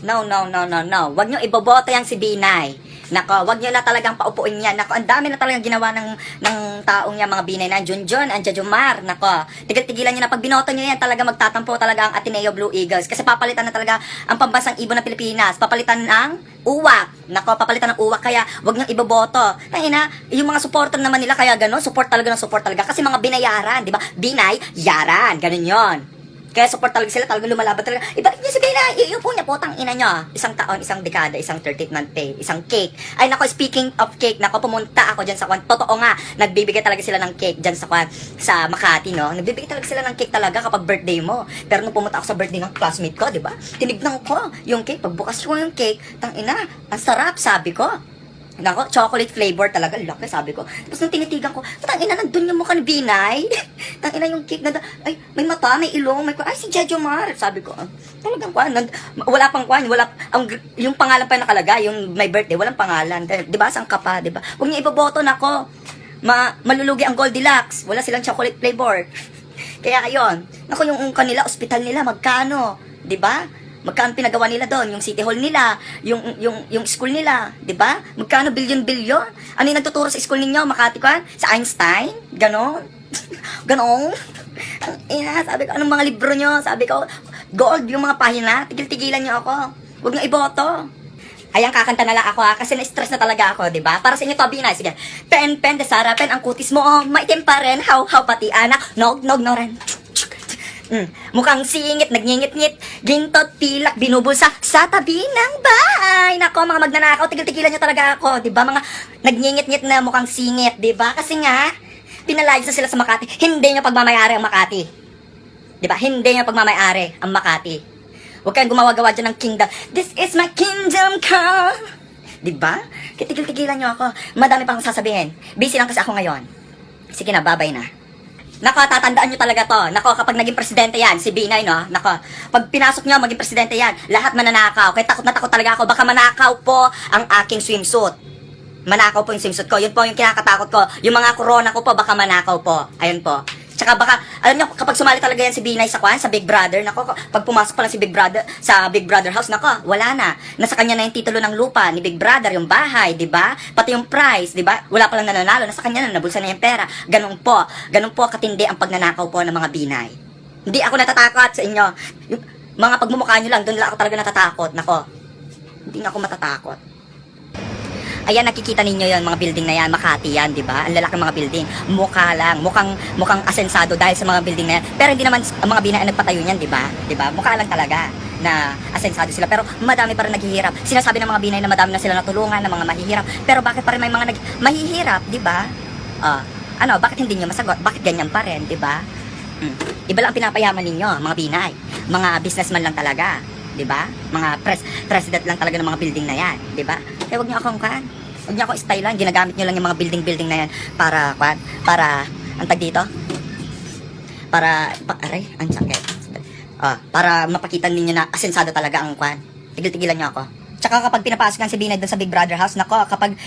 No, no, no, no, no. Huwag nyo iboboto yan si Binay. Nako, wag nyo na talagang paupuin yan. Nako, ang dami na talagang ginawa ng taong yan, mga Binay na. Junjun, ang Jajumar. Nako, tigil-tigilan nyo na. Pag binoto nyo yan, talaga magtatampo talaga ang Ateneo Blue Eagles. Kasi papalitan na talaga ang pambansang ibon ng Pilipinas. Papalitan ng uwak. Nako, papalitan ng uwak. Kaya, wag nyo iboboto. Tangina, yung mga supporter naman nila, kaya gano'n, support talaga ng support talaga. Kasi mga binayaran, di ba? Binay, yaran. Ganun yon. Kaya support talaga sila, talaga lumalaban talaga. Ibalik niyo si Binay, iupo niya po, ina nyo. Isang taon, isang dekada, isang 30th month pay, isang cake. Ay nako, speaking of cake, nako, pumunta ako dyan sa kwan. Totoo nga, nagbibigay talaga sila ng cake dyan sa kwan, sa Makati, no? Nagbibigay talaga sila ng cake talaga kapag birthday mo. Pero nung pumunta ako sa birthday ng classmate ko, di ba? Tinignan ko yung cake, pagbukas ko yung cake, ina, ang sarap, sabi ko. Nako, chocolate flavor talaga. Laki, sabi ko. Tapos nung tinitigan ko, tangina, nandun yung mukha ni Binay. Tangina yung cake na, ay, may mata, may ilong, may, ay, si Jejomar. Sabi ko, talagang kwan, wala pang kwan, yung pangalan pa nakalagay, yung my birthday, walang pangalan. Di ba, sang ka pa, di ba? Huwag niya iboboto, nako. Malulugi ang Goldilocks. Wala silang chocolate flavor. Kaya, ayun. Nako, yung kanila, ospital nila, magkano? Di ba? Magkano pinagawa nila doon? Yung City Hall nila, yung school nila, 'di ba? Magkano bilyon-bilyon? Ano yung nagtuturo sa school ninyo, Makati kwan? Sa Einstein? Ganon? Ganon? Sabi ko, anong mga libro nyo? Sabi ko, gold yung mga pahina. Tigil-tigilan nyo ako. Huwag nyo iboto. Ayan, kakanta na lang ako kasi na-stress na talaga ako, 'di ba? Para sa inyo to, Binay. Sige. Pen, desara, pen, ang kutis mo, maitim pa rin. How, pati anak. Nog, no rin. Mukhang singit, nagngingit-ngit, gintot, pilak, binubulsa sa tabi ng bahay. Nako, mga magnanakaw, tigil-tigilan nyo talaga ako, di ba? Mga nagngingit-ngit na mukhang singit, di ba? Kasi nga, pinalayas na sila sa Makati. Hindi nyo pagmamayari ang Makati. Di ba? Hindi nyo pagmamayari ang Makati. Huwag kayong gumawa-gawa dyan ng kingdom. This is my kingdom come. Di ba? Tigil-tigilan nyo ako. Madami pang sasabihin. Busy lang kasi ako ngayon. Sige na, babay na. Nako, tatandaan nyo talaga to. Nako, kapag naging presidente yan, si Binay, no? Nako, pag pinasok nyo, maging presidente yan, lahat mananakaw. Kaya takot na takot talaga ako. Baka manakaw po ang aking swimsuit. Manakaw po yung swimsuit ko. Yun po yung kinakatakot ko. Yung mga corona ko po, baka manakaw po. Ayun po. Tsaka baka, alam nyo, kapag sumali talaga yan si Binay sa kwan, sa Big Brother, nako, pag pumasok pa lang si Big Brother, sa Big Brother house, nako, wala na. Nasa kanya na yung titulo ng lupa ni Big Brother, yung bahay, di ba? Pati yung prize, di ba? Wala pa lang nananalo, nasa kanya na, nabulsa na yung pera. Ganun po katindi ang pagnanakaw po ng mga Binay. Hindi ako natatakot sa inyo. Yung mga pagmumukha nyo lang, doon lang ako talaga natatakot, nako. Hindi na ako matatakot. Ayan, nakikita ninyo yan, mga building na yan, Makati yan, di ba? Ang lalaki mga building. Mukha lang, mukhang asensado dahil sa mga building na yan. Pero hindi naman ang mga Binay ang nagpatayo niyan, di ba? Di ba? Mukha lang talaga na asensado sila. Pero madami pa rin naghihirap. Sinasabi ng mga Binay na madami na sila natulungan, ng mga mahihirap. Pero bakit pa rin may mga mahihirap, di ba? Bakit hindi nyo masagot? Bakit ganyan pa rin, di ba? Iba lang ang pinapayaman ninyo, mga Binay. Mga businessman lang talaga. Di ba? Mga president lang talaga ng mga building na yan, di ba? Kaya wag niyo akong wag niyo ako stylean, ginagamit niyo lang yung mga building na yan para ang tag dito? Aray, ang sakit. Para mapakita ninyo na asensado talaga ang Tigil-tigilan niyo ako. Tsaka kapag pinapasok lang si Binay doon sa Big Brother house, nako, kapag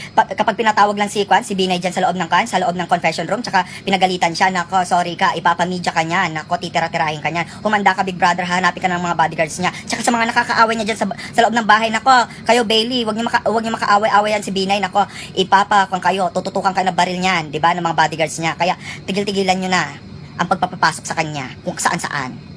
pinatawag lang si Binay dyan sa loob ng confession room, tsaka pinagalitan siya, nako, sorry ka, ipapamedya ka niyan, nako, titira-tirahin ka niyan. Humanda ka, Big Brother, hanapin ka ng mga bodyguards niya. Tsaka sa mga nakakaaway niya dyan sa loob ng bahay, nako, kayo, Bailey, wag niyo makaaway-away yan si Binay, nako, kayo, tututukan kayo ng baril niyan, di ba, ng mga bodyguards niya. Kaya, tigil-tigilan niyo na ang pagpapapasok sa kanya, kung saan-saan.